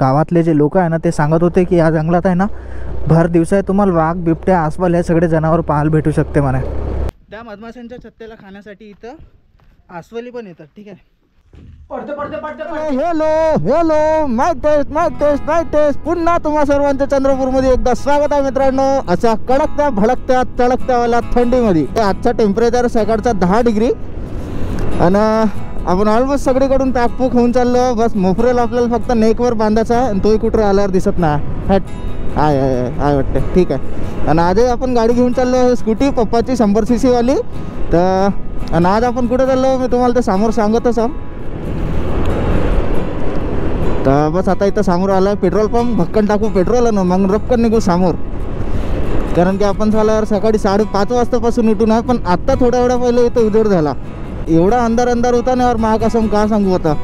गावातले जे लोक आहे ना ते सांगत होते की या जंगलात आहे ना भर दिवसा तुम्हाला वाघ, बिबट्या, अस्वल हे सगळे जनावर पाहायला भेटू शकते म्हणे। त्या मधमाशांच्या छत्त्याला खाण्यासाठी इथं अस्वली पण येतात। ठीक आहे, हेलो हेलो, माईक टेस्ट पुन्हा तुम्हा सर्वांचं चंद्रपूरमध्ये एकदा स्वागत आहे मित्रांनो। अशा कडकत्या भडकत्या तडकत्यावाल्या थंडीमध्ये आजचा टेम्परेचर सकाळचा 10 डिग्री आणि आपण ऑलमोस्ट सगळीकडून पॅकपूक होऊन चाललो। बस मोफरेल आपल्याला फक्त नेकवर बांधायचा आहे आणि तोही कुठे आल्यावर दिसत नाही। हट आहे वाटते, ठीक आहे। आणि आजही आपण गाडी घेऊन चाललो, स्कूटी पप्पाची 100 cc वाली। तर आणि आज आपण कुठे चाललो मी तुम्हाला ते समोर सांगतच आहे। तर बस आता इथं समोर आलं पेट्रोल पंप, भक्कन टाकू पेट्रोल आणि मग रपकन निघू समोर। कारण की आपण झाल्यावर सकाळी 5:30 वाजतापासून उठून आहे, पण आत्ता थोड्या वेळा पहिले इथं उजेड झाला। एवढा अंधार होता ना यार, महाकसम का सांगू आता।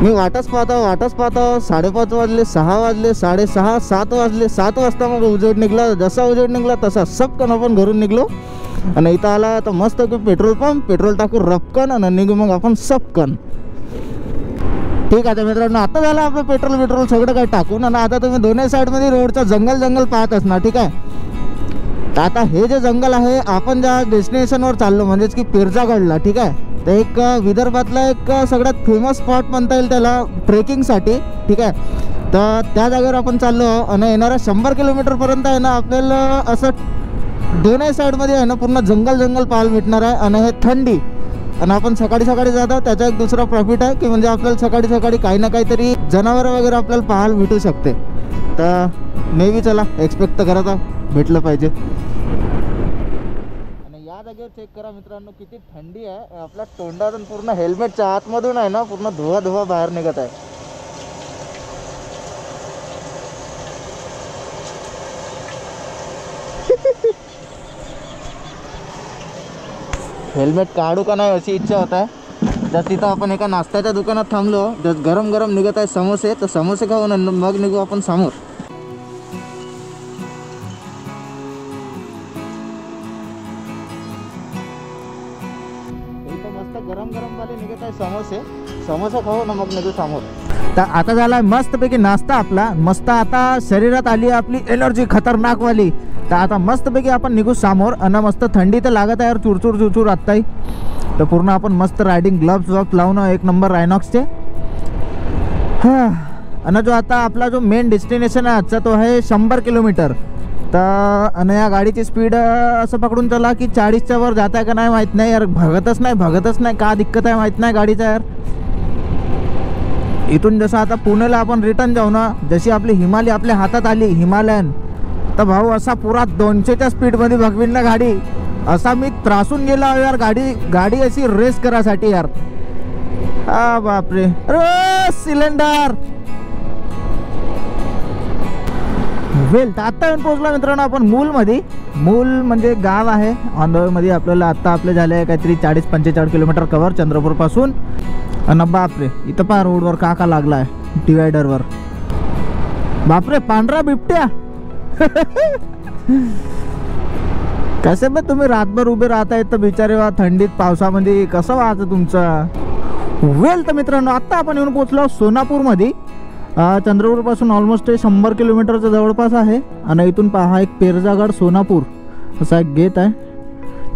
मी वाटच पाहतो 5:30 वाजले, 6 वाजले, 6:30, 7 वाजले। 7 वाजता मग उजेड निघला। जसा उजेड निघला तसा सबकन आपण घरून निघलो आणि इथं आला तर मस्त की पेट्रोल पंप, पेट्रोल टाकू रपकन आणि निघू मग आपण सबकन। ठीक आहे मित्रांनो, आता झालं आपलं पेट्रोल सगळं काही टाकून आणि आता तुम्ही दोन्ही साईडमध्ये रोडचा जंगल पाहत असणार। ठीक आहे, तर आता हे जे जंगल आहे आपण ज्या डेस्टिनेशनवर चाललो म्हणजेच की पिरजागडला। ठीक आहे, तर एक विदर्भातला एक सगळ्यात फेमस स्पॉट म्हणता येईल त्याला ट्रेकिंगसाठी। ठीक आहे, तर त्या जागेवर आपण चाललो आणि येणाऱ्या 100 किलोमीटरपर्यंत आहे ना आपल्याला असं दोन्ही साईडमध्ये आहे ना पूर्ण जंगल पाहायला भेटणार आहे। आणि हे थंडी आणि आपण सकाळी जातो, त्याचा एक दुसरा प्रॉफिट आहे की म्हणजे आपल्याला सकाळी काही ना काहीतरी जनावर वगैरे आपल्याला पाहायला भेटू शकते। तर मे बी चला एक्सपेक्ट तर करत भेटलं पाहिजे। आणि या जागेवर चेक करा मित्रांनो किती थंडी आहे। आपल्या तोंडातून पूर्ण हेल्मेटच्या आतमधून आहे ना पूर्ण धुवा बाहेर निघत आहे। हेल्मेट काढू का नाही अशी इच्छा होत आहे। तर तिथं आपण एका नाश्त्याच्या दुकानात थांबलो, तर गरम निघत आहे समोसे। तर समोसे खाऊन मग निघू आपण समोर। इथं मस्त गरम वाले निघत आहे समोसे खाऊन मग निघू समोर। तर आता झाला मस्तपैकी नाश्ता आपला, मस्त आता शरीरात आली आपली एनर्जी खतरनाक वाली। तर आता मस्तपैकी आपण निघू समोर आणि मस्त थंडी तर लागत आहे यार चुरचूर आत्ताही। तर पूर्ण आपण मस्त रायडिंग ग्लव्स लावून एक नंबर रायनॉक्सचे। हां, आणि जो आता आपला जो मेन डेस्टिनेशन आहे आजचा तो आहे 100 किलोमीटर। तर आणि या गाडीची स्पीड असं पकडून चला की 40च्या वर जात आहे का नाही माहीत नाही यार। भगतच नाही का दिक्कत आहे माहीत नाही गाडीचा यार। इथून जसं आता पुण्याला आपण रिटर्न जाऊ ना, जशी आपली हिमालय आपल्या हातात आली हिमालयन, तर भाऊ असा पुरा 200च्या स्पीडमध्ये भगवीन ना गाडी। असा मी त्रासून गेला यार गाडी अशी रेस करायसाठी यार। हा बापरे, अरे सिलेंडर वेल। तर आत्ता येऊन पोहोचला मित्रांनो आपण मूल म्हणजे गाव आहे ऑन द वे मध्ये। आपल्याला आत्ता आपले झाले काहीतरी 40-45 किलोमीटर कव्हर चंद्रपूरपासून। आणि बापरे इथं पहा रोडवर का लागला आहे डिवायडरवर। बापरे पांढरा बिबट्या कसे बे तुम्ही रातभर उभे राहताय तर बिचारे वा थंडीत पावसामध्ये कसं व्हायचं तुमचं। वेल तर मित्रांनो आता आपण येऊन पोहोचलो सोनापूरमध्ये। चंद्रपूरपासून ऑलमोस्ट 100 किलोमीटरच्या जवळपास आहे। आणि इथून पहा एक पिरजागड सोनापूर असा एक गेट आहे।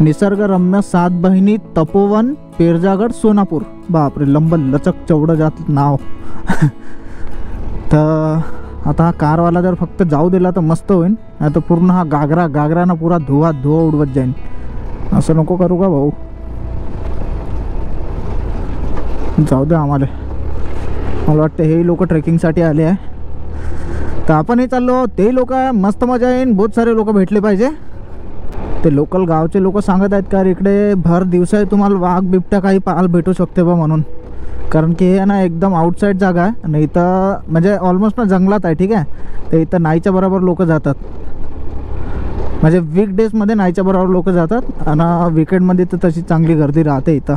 निसर्गरम्य 7 बहिणी तपोवन पिरजागड सोनापूर। बापरे लंब लचक चौडं जात नाव। तर आता हा कारवाला जर फक्त जाऊ दिला तर मस्त होईल, नाही तर पूर्ण हा गागरानं पुरा धुवा उडवत जाईन। असं नको करू का भाऊ, जाऊ दे आम्हाला। मला वाटतं हे लोक ट्रेकिंगसाठी आले आहे, तर आपणही चाललो। ते लोक मस्त मजा येईन, बहुत सारे लोक भेटले पाहिजे। ते लोकल गावचे लोक सांगत आहेत का इकडे भर दिवसा तुम्हाला वाघ बिबट्या काही पाहायला भेटू शकते बा म्हणून। कारण की हे ना एकदम आउटसाईड जागा आहे आणि इथं म्हणजे ऑलमोस्ट ना जंगलात आहे। ठीक आहे, तर इथं नाहीच्या बरोबर लोक जातात, म्हणजे वीकडेजमध्ये नाहीच्या बरोबर लोक जातात आणि विकेंडमध्ये तर तशी चांगली गर्दी राहते इथं।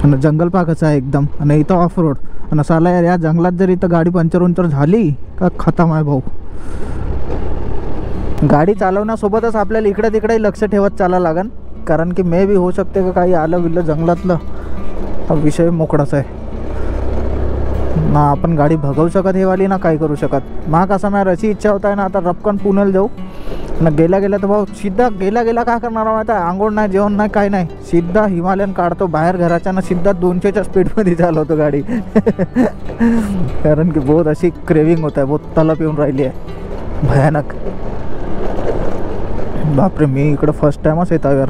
आणि जंगल पाकच आहे एकदम आणि इथं ऑफ रोड। आणि साला यार या जंगलात जर इथं गाडी पंचर झाली का खतम आहे भाऊ। गाडी चालवण्यासोबतच आपल्याला इकडे तिकडे लक्ष ठेवत चालायला लागेल, कारण की मे बी होऊ शकते का काही आलं विलं जंगलातलं, हा विषय मोकळाच आहे। ना आपण गाडी भगवू शकत हे वाली ना काय करू शकत. मा कसा माझ्या अशी इच्छा होत आहे ना आता रपकन पुण्याला जाऊ ना. गेल्या तर भाऊ सिद्धा गेला काय करणार माहिती आहे, आंघोळ नाही जेवण नाही काय नाही, सिद्धा हिमालयन काढतो बाहेर घराच्या ना, सिद्धा 200च्या स्पीडमध्ये चालवतो गाडी. कारण की बहुत अशी क्रेविंग होत आहे, बहुत तलप येऊन राहिली आहे भयानक. बापरे, मी इकडं फर्स्ट टाइमच येत आहे यार.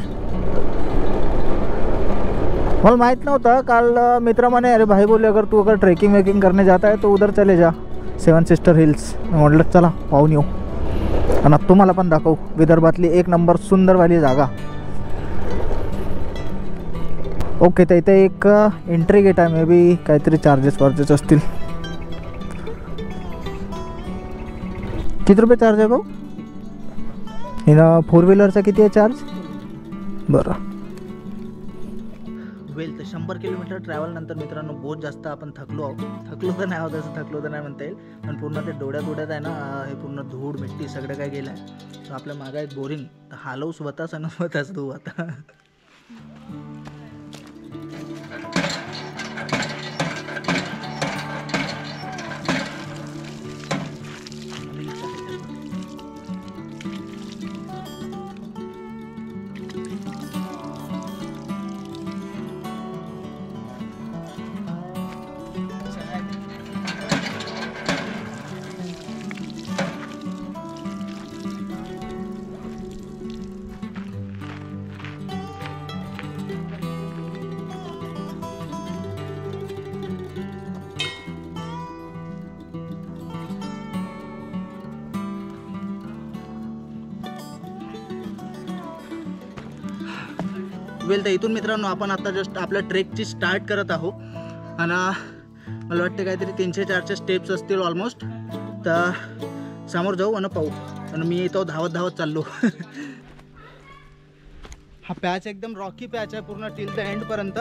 मला माहीत नव्हतं. काल मित्र म्हणे अरे भाई बोले अगर तू ट्रेकिंग वेकिंग करने जाता है तो उधर चले जा 7 सिस्टर हिल्स. म्हटलं चला पाहून येऊ आणि तुम्हाला पण दाखवू विदर्भातली एक नंबर सुंदरवाली जागा. ओके, तर इथे एक एंट्री गेट आहे, मे बी काहीतरी चार्जेस असतील. किती रुपये चार्ज आहे भाऊ? हिनं 4 व्हीलरचा किती आहे चार्ज? बरं. वेल तर 100 किलोमीटर ट्रॅव्हल नंतर मित्रांनो बहुत जास्त आपण थकलो तर नाही आहोत, असं थकलो तर नाही म्हणता येईल. पण पूर्ण ते डोळ्यात आहे ना, हे पूर्ण धूळ मिट्टी सगळं काय गेलं आहे. तर आपल्या मागा एक बोरिंग तर हालवू स्वतःच आणि स्वतःच धुवू आता. वेल तर इथून मित्रांनो आपण आता जस्ट आपल्या ट्रेकची स्टार्ट करत आहोत. आणि मला वाटतं काहीतरी 300-400 स्टेप्स असतील ऑलमोस्ट. तर समोर जाऊ आणि पाहू. आणि मी इथं धावत चाललो. हा पॅच एकदम रॉकी पॅच आहे पूर्ण टिल द एंडपर्यंत.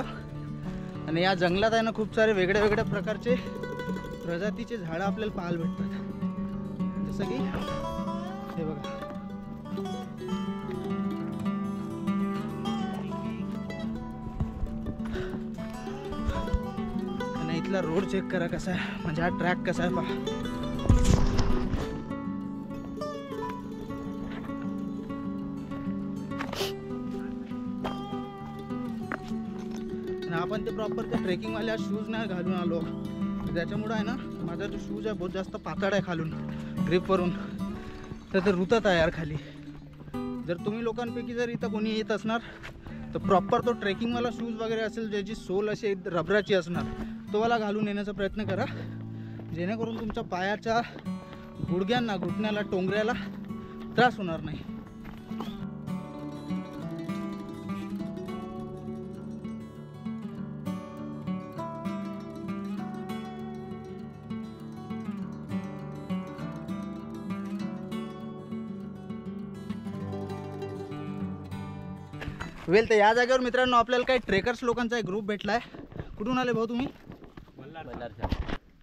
आणि या जंगलात आहे ना खूप सारे वेगळ्या प्रकारचे प्रजातीचे झाडं आपल्याला पाहायला भेटतात. जसं की हे बघा, इथला रोड चेक करा कसा आहे, म्हणजे हा ट्रॅक कसा आहे पहा. आणि आपण ते प्रॉपर त्या ट्रेकिंगवाल्या शूज नाही घालून आलो, त्याच्यामुळे आहे ना माझा जो शूज आहे बहुत जास्त पातळ आहे खालून ग्रिपवरून, तर ते रुतत आहे यार खाली. जर तुम्ही लोकांपैकी जर इथं कोणी येत असणार तर प्रॉपर तो ट्रेकिंगवाला शूज वगैरे असेल ज्याची सोल अशी रबराची असणार तो वाला घालून येण्याचा प्रयत्न करा, जेणेकरून तुमच्या पायाच्या गुडघ्यांना, घुटण्याला, टोंगऱ्याला त्रास होणार नाही. वेल तर या जागेवर मित्रांनो आपल्याला काही ट्रेकर्स लोकांचा एक ग्रुप भेटला आहे. कुठून आले भाऊ तुम्ही?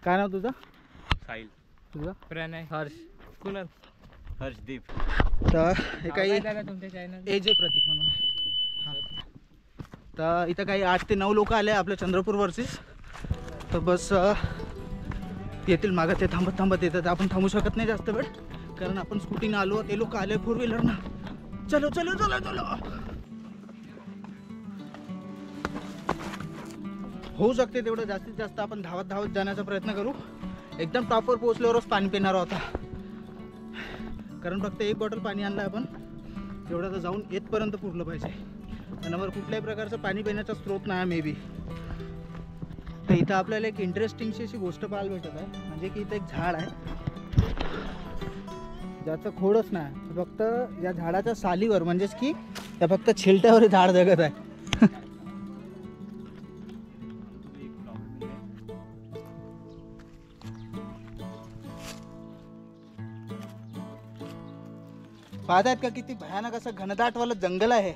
काय नाव तुझं? साहिल. तुझं? प्रणय. हर्ष. कुणाल. हर्षदीप. तर हे काही एजे प्रतीक म्हणून आहे. तर इथं काही 8 ते 9 लोक आले आपल्या चंद्रपूरवरचीच. तर बस येतील मागं, ते थांबत येतात. आपण थांबू शकत नाही जास्त वेळ, कारण आपण स्कूटीने आलो, ते लोक आले 4 व्हीलरनं. चलो चलो चलो चलो. होऊ शकते तेवढं जास्तीत जास्त आपण धावत जाण्याचा प्रयत्न करू. एकदम टॉपवर पोहोचल्यावरच पाणी पिणार होता, कारण फक्त 1 बॉटल पाणी आणलं आपण, तेवढं तर जाऊन येतपर्यंत पुरलं पाहिजे. त्यानंतर कुठल्याही प्रकारचं पाणी पिण्याचा स्रोत नाही मे बी. तर इथं आपल्याला एक इंटरेस्टिंगशी अशी गोष्ट पाहायला भेटत आहे, म्हणजे की इथं एक झाड आहे ज्याचं खोडच नाही, फक्त या झाडाच्या सालीवर, म्हणजेच की त्या फक्त छिलट्यावर झाड जगत आहे. पाहतायत का किती भयानक असं घनदाटवालं जंगल आहे.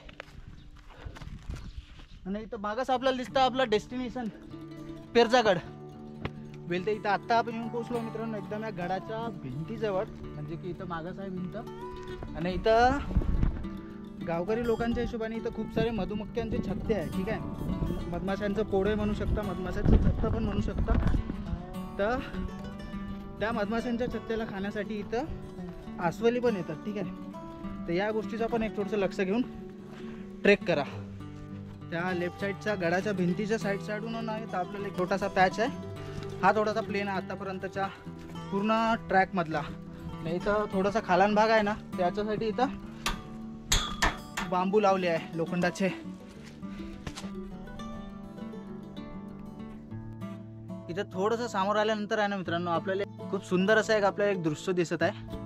आणि इथं मागच आपल्याला दिसतं आपलं डेस्टिनेशन पेरजागड. वेल तर इथं आत्ता आपण येऊन पोहोचलो मित्रांनो एकदम या गडाच्या भिंतीजवळ, म्हणजे की इथं मागच आहे भिंत. आणि इथं गावकरी लोकांच्या हिशोबाने इथं खूप सारे मधुमक्क्यांचे छत्ते आहे. ठीक आहे, मधमाशांचं पोळे म्हणू शकता, मधमाशांचं छत्त पण म्हणू शकता. तर त्या मधमाशांच्या छत्त्याला खाण्यासाठी इथं अस्वली पण येतात, ठीक आहे. तर या गोष्टीचं पण एक थोडंसं लक्ष घेऊन ट्रेक करा. त्या लेफ्ट साईडच्या गडाच्या भिंतीच्या साईडून आहे तर आपल्याला एक छोटासा पॅच आहे. हा थोडासा प्लेन आहे आतापर्यंतच्या पूर्ण ट्रॅकमधला. नाही तर थोडासा खालान भाग आहे ना, त्याच्यासाठी इथं बांबू लावले आहे लोखंडाचे. इथं थोडंसं समोर आल्यानंतर आहे ना मित्रांनो, आपल्याला खूप सुंदर असं आपल्याला एक दृश्य दिसत आहे.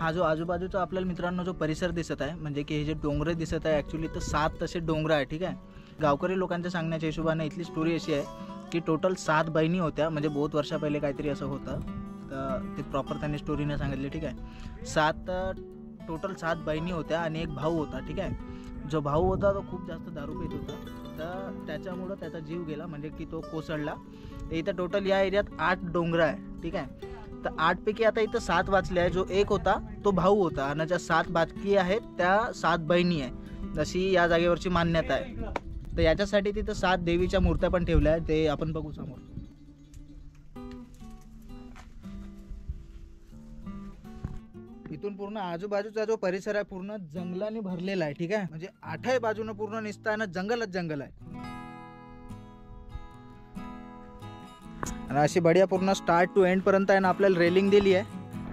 हा जो आजूबाजूचा आपल्याला मित्रांनो जो परिसर दिसत आहे, म्हणजे की हे जे डोंगर दिसत आहे ॲक्च्युली तर 7 तसे डोंगर आहे, ठीक आहे. गावकरी लोकांच्या सांगण्याच्या हिशोबाने इथली स्टोरी अशी आहे की टोटल 7 बहिणी होत्या, म्हणजे बहुत वर्षा पहिले काहीतरी असं होतं. तर ते प्रॉपर त्यांनी स्टोरीने सांगितले, ठीक आहे. टोटल 7 बहिणी होत्या आणि एक भाऊ होता, ठीक आहे. जो भाऊ होता तो खूप जास्त दारू पीत होता, तर त्याच्यामुळं त्याचा जीव गेला, म्हणजे की तो कोसळला. तर इथं टोटल या एरियात 8 डोंगर आहे, ठीक आहे. तर 8 पैकी आता इथं 7 वाचले आहे. जो एक होता तो भाऊ होता आणि ज्या 7 बाकी आहेत त्या 7 बहिणी आहे, अशी या जागेवरची मान्यता आहे. तर याच्यासाठी तिथं 7 देवीच्या मूर्त्या पण ठेवल्या आहेत, ते आपण बघू समोर. इथून पूर्ण आजूबाजूचा जो परिसर आहे पूर्ण जंगलाने भरलेला आहे, ठीक आहे. म्हणजे 8ही बाजूनं पूर्ण निसता ना जंगलच जंगल आहे. आणि अशी बढिया पूर्ण स्टार्ट टू एंड पर्यंत आहे ना आपल्याला रेलिंग दिली आहे.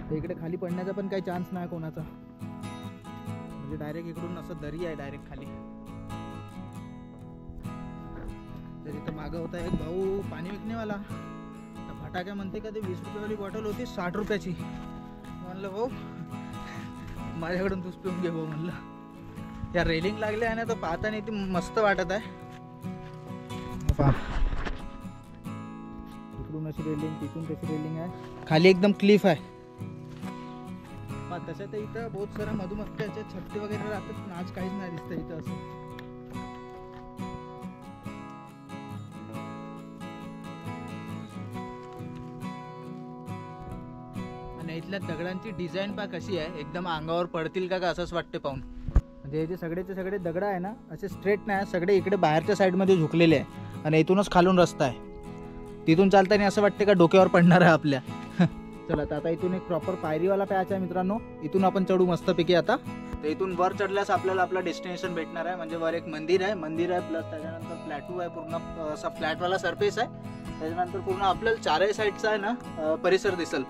तर इकडे खाली पडण्याचा पण काही चान्स नाही कोणाचा, म्हणजे डायरेक्ट इकडून असं दरी आहे डायरेक्ट खाली. तर इथं मागं होता एक भाऊ पाणी विकणेवाला. तर फटाक्या म्हणते का ते 20 रुपयावाली बॉटल होती 60 रुपयाची. म्हणलं भाऊ माझ्याकडून तूच पिऊन घे भाऊ म्हणलं. या रेलिंग लागले आहे ना तर पाहताना ती मस्त वाटत आहे. इकडून अशी रेलिंग, तिथून तशी रेलिंग आहे, खाली एकदम क्लिफ आहे. तसं तर इथं बहुत साऱ्या मधुमक्षाचे छत्ते वगैरे राहतात, पण आज काहीच नाही दिसतं इथं असं. आणि इथल्या दगडांची डिझाईन पहा कशी आहे, एकदम अंगावर पडतील का असंच वाटते पाहून. म्हणजे हे जे सगळेचे सगळे दगड आहे ना असे स्ट्रेट नाही, सगळे इकडे बाहेरच्या साईडमध्ये झुकलेले आहे आणि इथूनच खालून रस्ता आहे. तिथून चालताना असं वाटते का डोक्यावर पडणार आहे आपल्या. चला आता इथून एक प्रॉपर पायरीवाला पॅच आहे मित्रांनो, इथून आपण चढू मस्तपैकी. आता तर इथून वर चढल्यास आपल्याला आपलं डेस्टिनेशन भेटणार आहे. म्हणजे वर एक मंदिर आहे प्लस त्याच्यानंतर प्लॅटू आहे, पूर्ण असा फ्लॅटवाला सरफेस आहे. त्याच्यानंतर पूर्ण आपल्याला 4ही साईडचा आहे ना परिसर दिसेल.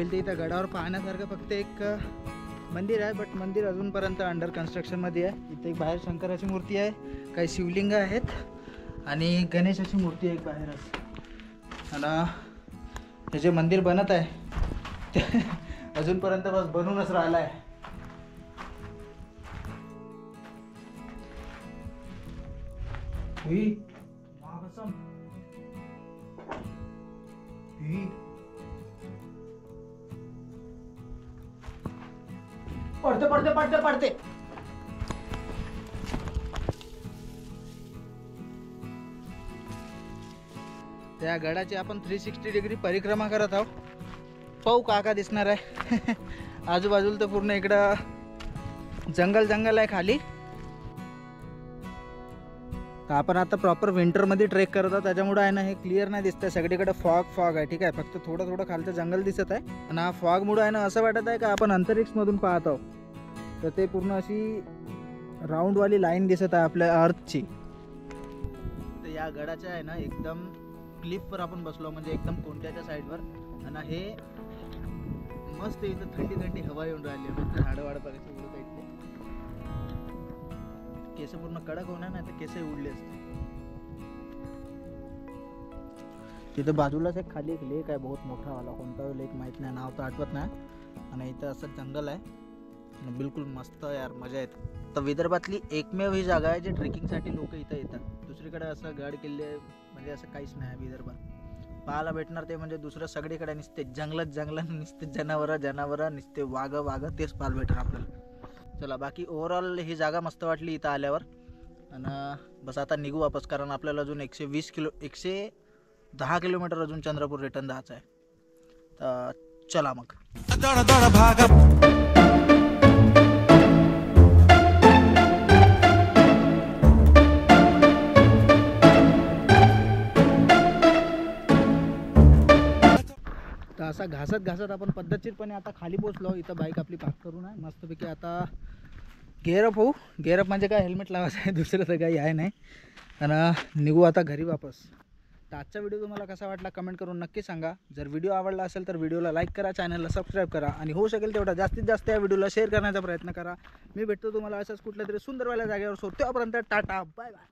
ते इथं गडावर पाहण्यासारखं फक्त एक मंदिर आहे, बट मंदिर अजूनपर्यंत अंडर कन्स्ट्रक्शनमध्ये आहे. इथे एक बाहेर शंकराची मूर्ती आहे, काही शिवलिंग आहेत आणि गणेशाची मूर्ती आहे एक बाहेरच. आणि हे जे मंदिर बनत आहे ते अजूनपर्यंत बस बनूनच राहिलं आहे. पडते पडते पडते पडते. त्या गडाची आपण 360 डिग्री परिक्रमा करत आहोत. पाहू का दिसणार आहे. आजूबाजूला तर पूर्ण इकडं जंगल जंगल आहे खाली. तर आपण आता प्रॉपर विंटरमध्ये ट्रेक करत आहोत, त्याच्यामुळे आहे ना हे क्लिअर नाही दिसतंय. सगळीकडे फॉग आहे, ठीक आहे. फक्त थोडं थोडं खालचं जंगल दिसत आहे. आणि हा फॉगमुळे आहे ना असं वाटत आहे का आपण अंतरिक्षमधून पाहत आहोत. तर ते पूर्ण अशी राऊंडवाली लाईन दिसत आहे आपल्या अर्थची. तर या गडाच्या आहे ना एकदम क्लिफवर आपण बसलो, म्हणजे एकदम कोणत्याच्या साईडवर. आणि हे मस्त इथं थंडी थंडी हवा येऊन राहिली. झाडं वाडं बघायचं उडत इथले. केस पूर्ण कडक होणार नाही तर केसही उडले असते. तिथं बाजूलाच एक खाली एक लेक आहे, बहुत मोठा वाला. कोणता लेक माहित नाही, नाव तर आठवत नाही. आणि इथं असं जंगल आहे. बिलकुल मस्त यार, मजा येते. तर विदर्भातली एकमेव ही जागा आहे जे ट्रेकिंगसाठी लोक इथं येतात. दुसरीकडे असं गड किल्ले म्हणजे असं काहीच नाही विदर्भात पाहायला भेटणार. ते म्हणजे दुसरं सगळीकडे नुसते जंगलात नुसते जनावरं नुसते वाघ तेच पाहायला भेटणार आपल्याला. चला बाकी ओव्हरऑल ही जागा मस्त वाटली इथं आल्यावर. आणि बस आता निघू वापस, कारण आपल्याला अजून 110 किलोमीटर अजून चंद्रपूर रिटर्न जायचं आहे. तर चला मग. तर असा घासत आपण पद्धतशीरपणे आता खाली पोचलो. इथं बाईक आपली पार्क करून आहे मस्तपैकी. आता गेअरअप होऊ. गेअरअप म्हणजे काय, हेल्मेट लावायचं आहे, दुसरं तर काही आहे नाही. आणि निघू आता घरी वापस. तर आजचा व्हिडिओ तुम्हाला कसा वाटला कमेंट करून नक्की सांगा. जर व्हिडिओ आवडला असेल तर व्हिडिओला लाईक करा, चॅनलला सबस्क्राईब करा आणि होऊ शकेल तेवढा जास्तीत जास्त या व्हिडिओला शेअर करण्याचा प्रयत्न करा. मी भेटतो तुम्हाला असंच कुठल्या तरी सुंदरवाल्या जागेवर. तोपर्यंत टाटा बाय बाय.